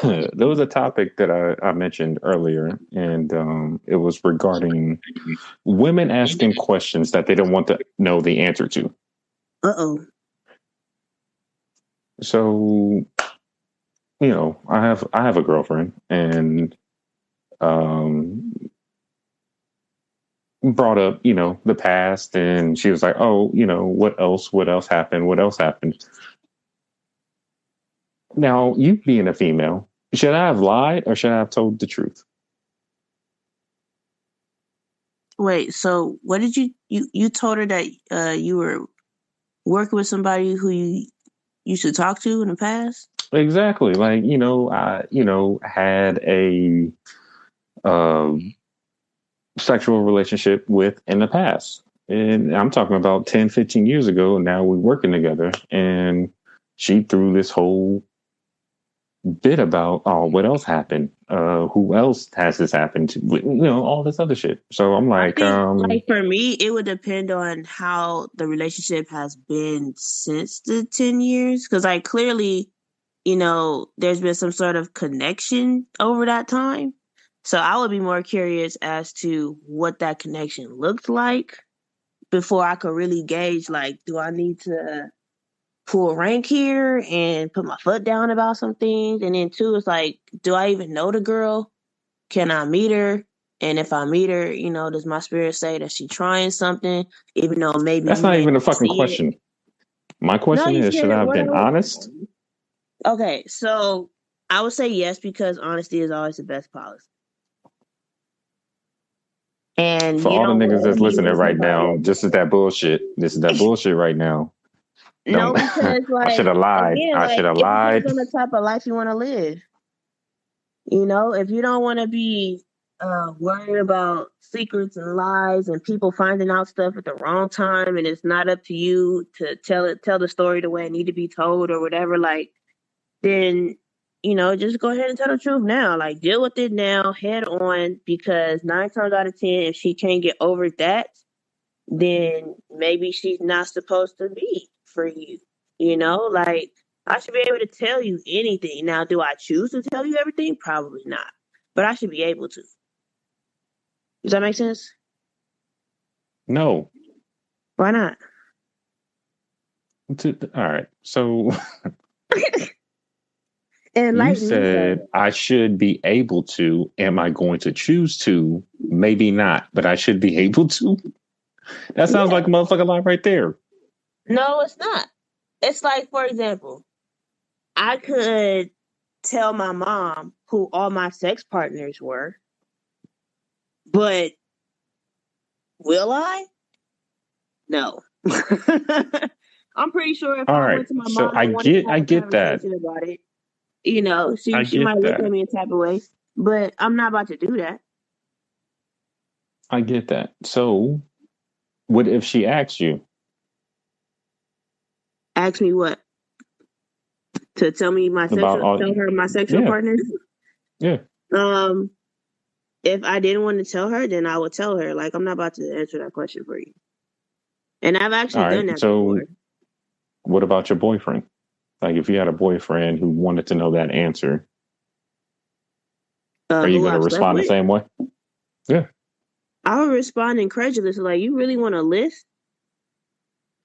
there was a topic that I mentioned earlier, and it was regarding women asking questions that they don't want to know the answer to. Uh-oh. So, I have a girlfriend, and um, brought up, the past, and she was like, "Oh, what else? What else happened? What else happened?" Now, you being a female, should I have lied or should I have told the truth? Wait, so what did you told her that you were working with somebody who you used to talk to in the past? Exactly. Like, I, had a um, sexual relationship with in the past. And I'm talking about 10, 15 years ago. And now we're working together. And she threw this whole bit about, oh, what else happened? Who else has this happened to? All this other shit. So I'm I like, think, like, for me, it would depend on how the relationship has been since the 10 years. Because, like, clearly, there's been some sort of connection over that time. So I would be more curious as to what that connection looked like before I could really gauge, like, do I need to pull rank here and put my foot down about some things? And then two, it's like, do I even know the girl? Can I meet her? And if I meet her, does my spirit say that she's trying something, even though maybe that's you not may even a not fucking see it? question. My No, question you is, should said I have what? been honest? Okay, so I would say yes because honesty is always the best policy. And For you all the don't niggas want to that's be listening with right now, somebody. this is that bullshit. This is that bullshit right now. No, Don't. because I should like have lied. again, I like should have it depends lied. on the type of life you want to live. If you don't want to be worried about secrets and lies and people finding out stuff at the wrong time, and it's not up to you to tell the story the way it need to be told or whatever, like then just go ahead and tell the truth now. Like deal with it now, head on, because 9 times out of 10, if she can't get over that, then maybe she's not supposed to be for you. Like I should be able to tell you anything. Now, do I choose to tell you everything? Probably not. But I should be able to. Does that make sense? No. Why not? All right. So you Enlighten me, sir. said I should be able to. Am I going to choose to? Maybe not, but I should be able to. That sounds Yeah. like a motherfucking lie right there. No, it's not. It's like, for example, I could tell my mom who all my sex partners were, but will I? No. I'm pretty sure if All I right. went to my So mom and wanted to I have a get that. conversation about it, I she might get look at that. me a type of way, but I'm not about to do that. I get that. So what if she asks you Ask me what? To tell me about all? tell her my sexual Yeah. partner? Yeah. Um, if I didn't want to tell her, then I would tell her. Like, I'm not about to answer that question for you. And I've All actually done right. that before. So what about your boyfriend? Like if you had a boyfriend who wanted to know that answer, are you Who going to I've slept respond the with, same way? Yeah. I would respond incredulous. Like, you really want a list?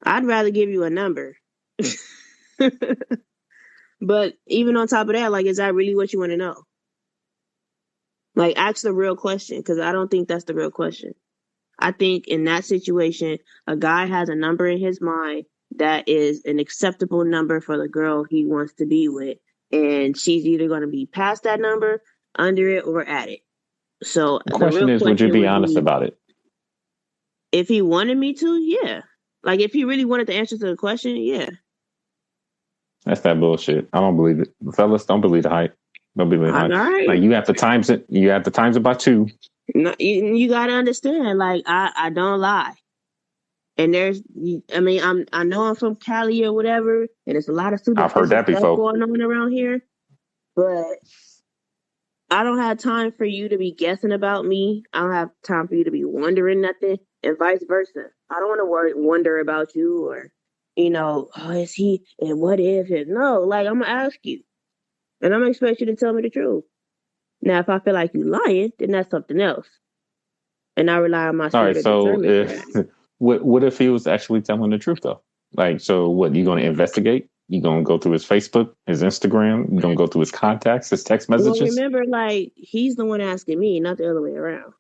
I'd rather give you a number. But even on top of that, like, is that really what you want to know? Like, ask the real question, because I don't think that's the real question. I think in that situation, a guy has a number in his mind that is an acceptable number for the girl he wants to be with. And she's either going to be past that number, under it, or at it. So The the question real is, would you question be would honest be, about it? if he wanted me to, yeah. Like, if he really wanted the answer to the question, yeah. That's that bullshit. I don't believe it. Fellas, don't believe the hype. Don't believe the All hype. right. Like you have to times it. You have to times it by 2. No, you got to understand, like, I don't lie. And I know I'm from Cali or whatever, and there's a lot of I've heard superstitious that stuff before. going on around here, but I don't have time for you to be guessing about me. I don't have time for you to be wondering nothing, and vice versa. I don't want to wonder about you or oh, is he, and what if it? No, like, I'm gonna ask you, and I'm gonna expect you to tell me the truth. Now, if I feel like you lying, then that's something else, and I rely on my All spirit right. of So discernment for if that. what if he was actually telling the truth though? Like, so what? You going to investigate? You going to go through his Facebook, his Instagram? You going to go through his contacts, his text Well, messages? remember, like, he's the one asking me, not the other way around.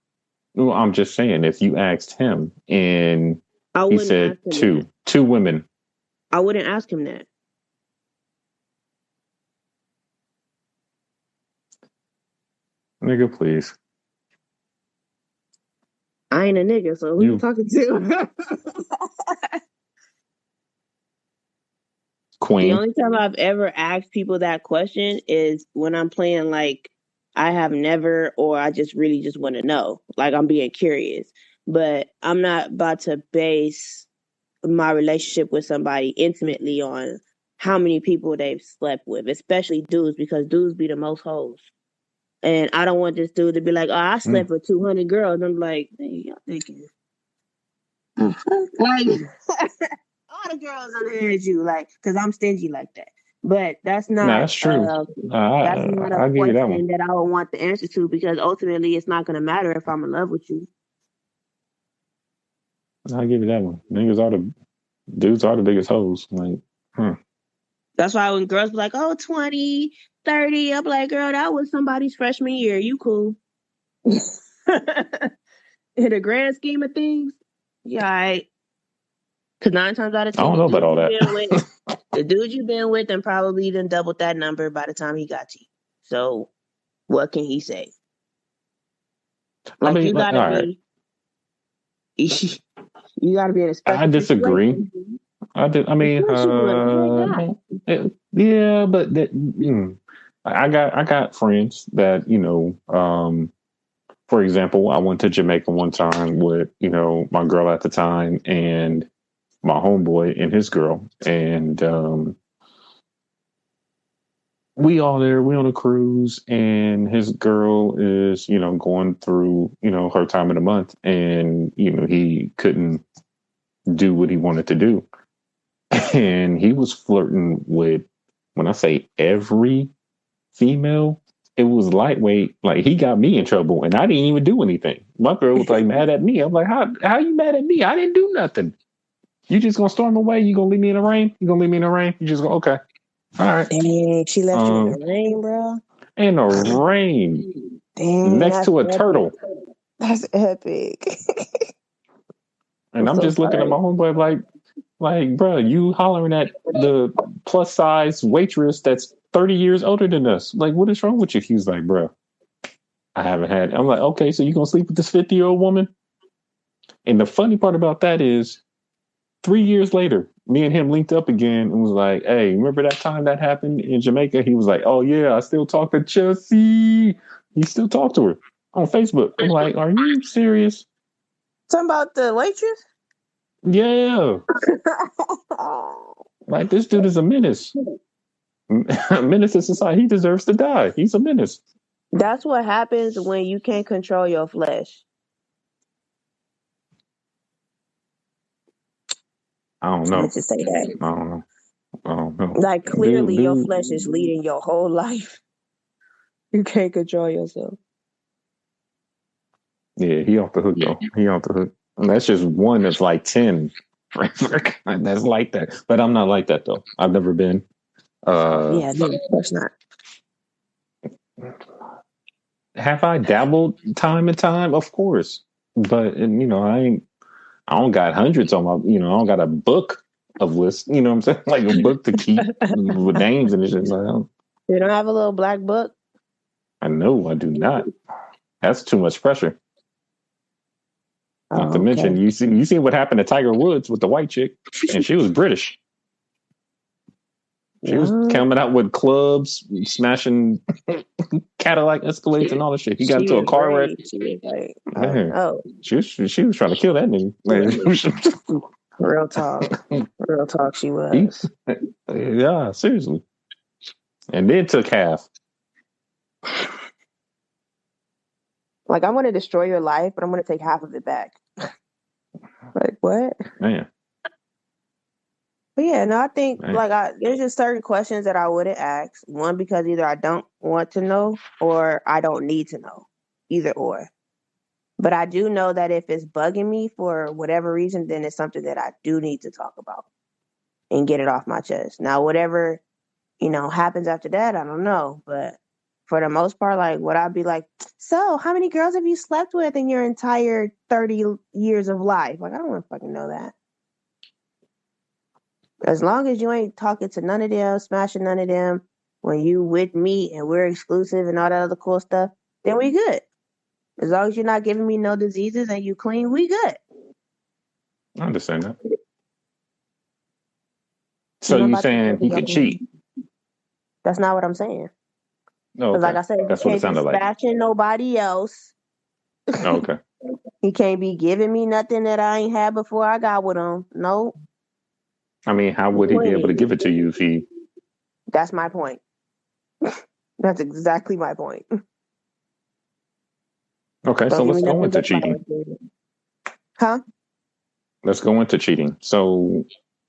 Well, I'm just saying, if you asked him and I he wouldn't said ask him that. two women, I wouldn't ask him that. nigga, please, I ain't a nigga, so who you you talking to? The queen. only time I've ever asked people that question is when I'm playing like I have never, or I just really just want to know. Like I'm being curious. But I'm not about to base my relationship with somebody intimately on how many people they've slept with, especially dudes, because dudes be the most hoes. And I don't want this dude to be like, oh, I Mm. slept with 200 girls. And I'm like, hey, y'all thinking. Like, all the girls on here is you, like, because I'm stingy like that. But Nah, that's true. that's not a I'll give you that one. question that I would want the answer to because ultimately it's not going to matter if I'm in love with you. I'll give you that one. Niggas are the dudes are the biggest hoes. Like, That's why when girls be like, oh, 20, 30, I'm like, girl, that was somebody's freshman year. You cool. In the grand scheme of things, yeah, right. Because 9 times out of I 10, don't know about all that. the dude you've been with, and probably done doubled that number by the time he got to you. So what can he say? I Like mean, you like, gotta all right. be, you gotta be in a I special disagree. situation. I did. I Of mean, course you would. Oh my no, yeah, but I got friends that for example, I went to Jamaica one time with my girl at the time and my homeboy and his girl, and we all there. We on a cruise, and his girl is going through her time of the month, and he couldn't do what he wanted to do, and he was flirting with, when I say every female, it was lightweight. Like he got me in trouble, and I didn't even do anything. My girl was like mad at me. I'm like, how you mad at me? I didn't do nothing. You just gonna storm away? You gonna leave me in the rain? You gonna leave me in the rain? You just go okay, all right. Dang, she left you in the rain, bro. In the rain Dang, next that's to a epic. turtle, That's epic. and I'm I'm so just looking at sorry. my homeboy like, bro, you hollering at the plus size waitress that's 30 years older than us. Like, what is wrong with you? He's like, bro, I haven't had. I'm like, okay, so you gonna sleep with this 50-year-old woman? And the funny part about that is 3 years later, me and him linked up again and was like, hey, remember that time that happened in Jamaica? He was like, oh yeah, I still talk to Chelsea. He still talk to her on Facebook. I'm like, are you serious? Talking about the waitress? Yeah. Like this dude is a menace. A menace to society. He deserves to die. He's a menace. That's what happens when you can't control your flesh. I don't Let's know. just say that. I don't know. I don't know. Like Dude, clearly your dude. flesh is leading your whole life. You can't control yourself. Yeah, he off the hook though. He off the hook. And that's just one of like 10 that's like that. But I'm not like that though. I've never been. Yeah, no, of course not. Have I dabbled time and time? Of course. But and, I don't got hundreds on my I don't got a book of lists, you know what I'm saying? Like a book to keep with names and shit. Like, You don't have a little black book? I know I do not. That's too much pressure. Not to Oh, okay. mention you see what happened to Tiger Woods with the white chick, and she was British. She was No, coming out with clubs, smashing Cadillac Escalades and all that shit. He got she into a is car wreck. right. She is like, oh Man, no. she was trying to kill that nigga. Real talk. Real talk, she he, was. yeah, seriously. And then took half. Like, I'm going to destroy your life, but I'm going to take half of it back. Like, what? Man, But yeah, no, I think Right? like there's just certain questions that I wouldn't ask. One, because either I don't want to know or I don't need to know. Either or. But I do know that if it's bugging me for whatever reason, then it's something that I do need to talk about and get it off my chest. Now, whatever, happens after that, I don't know. But for the most part, like, would I be like, so how many girls have you slept with in your entire 30 years of life? Like, I don't want to fucking know that. As long as you ain't talking to none of them, smashing none of them, when you with me and we're exclusive and all that other cool stuff, then we good. As long as you're not giving me no diseases and you clean, we good. I understand that. So Ain't you nobody saying he could cheat? That's not what I'm saying. Oh, Because like okay. I said, he That's what it can't be sounded like. smashing nobody else. Oh, okay. He can't be giving me nothing that I ain't had before I got with him. No, I mean, how would he be able to clean. give it to you if he? That's my point. That's exactly my point. Okay, Don't so give let's me go nothing into but cheating. flowers. Huh? Let's go into cheating. So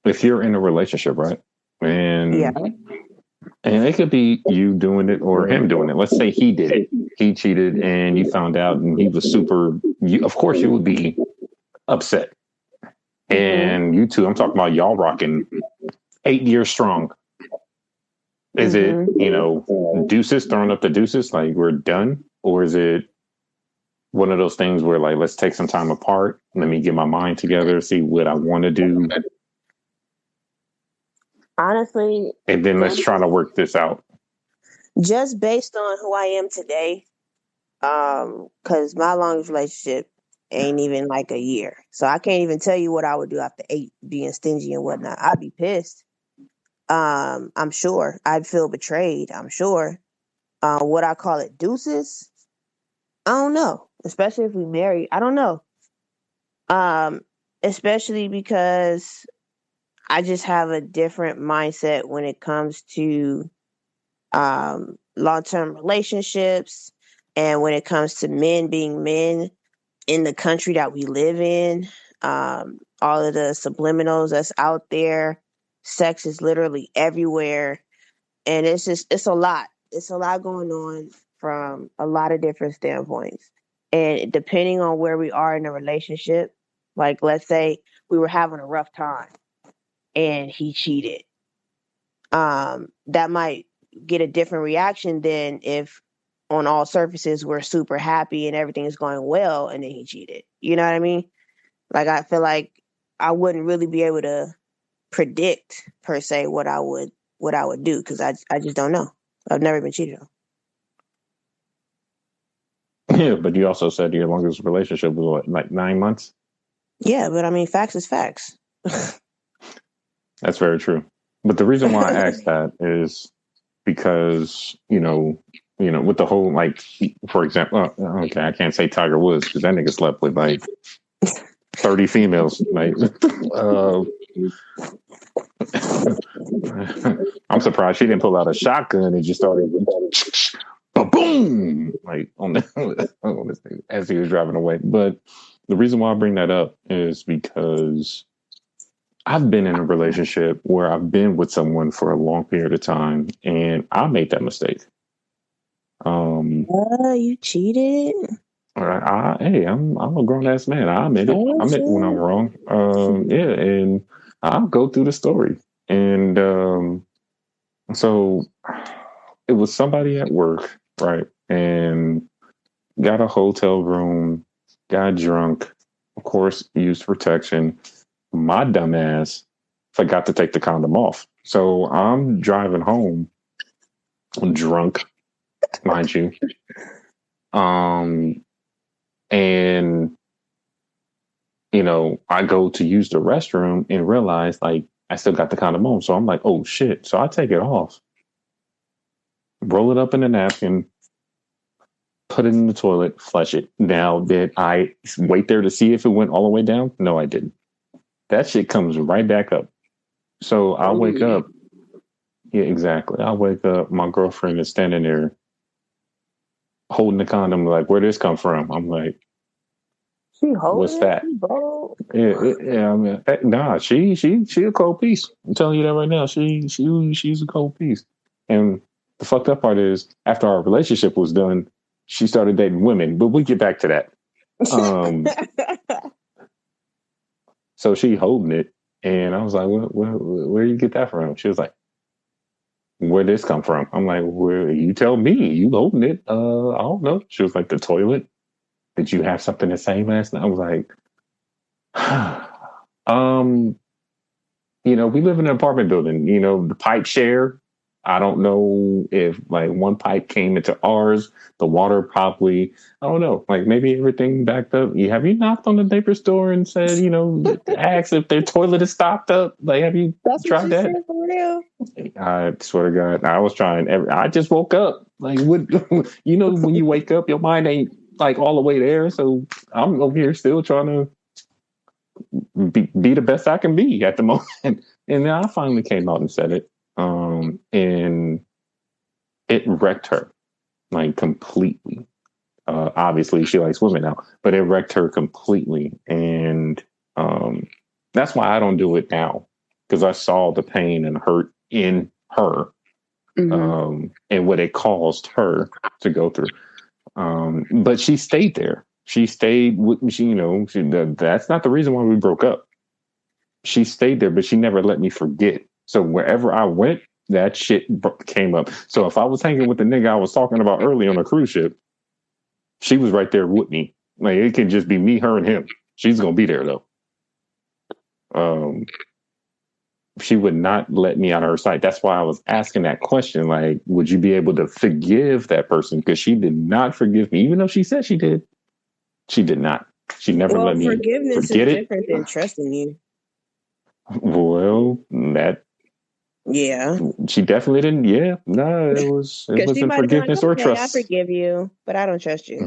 if you're in a relationship, right, Yeah. and it could be you doing it or him doing it. Let's say he did it. He cheated, and you found out, and he was super. Of course, you would be upset. Mm-hmm. And you two, I'm talking about y'all rocking 8 years strong. Is it, Mm-hmm. deuces, throwing up the deuces, like we're done? Or is it one of those things where, like, let's take some time apart, let me get my mind together, see what I want to do, Honestly, and then let's try to work this out? just based on who I am today, because my longest relationship ain't even like a year. So I can't even tell you what I would do after 8 being stingy and whatnot. I'd be pissed. I'm sure. I'd feel betrayed, I'm sure. What I call it deuces? I don't know. Especially if we married. I don't know. Um, Especially because I just have a different mindset when it comes to long term relationships and when it comes to men being men in the country that we live in. All of the subliminals that's out there. Sex is literally everywhere. And it's a lot. It's a lot going on from a lot of different standpoints. And depending on where we are in a relationship, like let's say we were having a rough time and he cheated, that might get a different reaction than if on all surfaces we're super happy and everything is going well and then he cheated. You know what I mean? Like I feel like I wouldn't really be able to predict per se what I would do because I just don't know. I've never been cheated on. Yeah, but you also said your longest relationship was what, like 9 months? Yeah, but I mean, facts is facts. That's very true. But the reason why I asked that is because with the whole, like, for example, okay, I can't say Tiger Woods because that nigga slept with like 30 females. Like, I'm surprised she didn't pull out a shotgun and just started boom, like on this thing as he was driving away. But the reason why I bring that up is because I've been in a relationship where I've been with someone for a long period of time, and I made that mistake. You cheated? Hey, I'm a grown ass man. I admit it. I Oh admit when I'm wrong. Yeah, and I'll go through the story. And so it was somebody at work, right? And got a hotel room, got drunk, of course, used protection. My dumbass forgot to take the condom off. So I'm driving home, I'm drunk, mind you. Um, and I go to use the restroom and realize like I still got the condom on. So I'm like, oh shit. So I take it off, roll it up in a napkin, put it in the toilet, flush it. Now, did I wait there to see if it went all the way down? No, I didn't. That shit comes right back up. So I wake up. Yeah, exactly. I wake up. My girlfriend is standing there holding the condom, like, where did this come from? I'm like, She was holding it. fat. She bold. Yeah, I mean, nah, she a cold piece. I'm telling you that right now. She's a cold piece. And the fucked up part is, after our relationship was done, she started dating women. But we get back to that. Um, so she holding it, and I was like, where you get that from? She was like, where'd this come from? I'm like, where? You tell me. You holding it? I don't know. She was like, the toilet. Did you have something to say last night? I was like, um, we live in an apartment building. The pipe share. I don't know if like one pipe came into ours. The water probably. I don't know. Like maybe everything backed up. Have you knocked on the neighbor's door and said, asked if their toilet is stopped up? Like, have you That's what tried you that? said for real. I swear to God, I was trying. I just woke up. Like, what? When you wake up, your mind ain't like all the way there. So I'm over here still trying to be the best I can be at the moment. And then I finally came out and said it. And it wrecked her like completely. Obviously, she likes women now, but it wrecked her completely. And that's why I don't do it now, because I saw the pain and hurt in her, and what it caused her to go through. But she stayed there. She stayed with me. That's not the reason why we broke up. She stayed there, but she never let me forget. So wherever I went, that shit came up. So if I was hanging with the nigga I was talking about early on a cruise ship, she was right there with me. Like it can just be me, her, and him. She's gonna be there though. She would not let me out of her sight. That's why I was asking that question. Like, would you be able to forgive that person? Because she did not forgive me, even though she said she did. She did not. She never let me Forgiveness is forget it. different than trusting you. Well, that Yeah. she definitely didn't. Yeah, no, it Because she wasn't might have been like, forgiveness or okay, I trust. forgive you, but I don't trust you.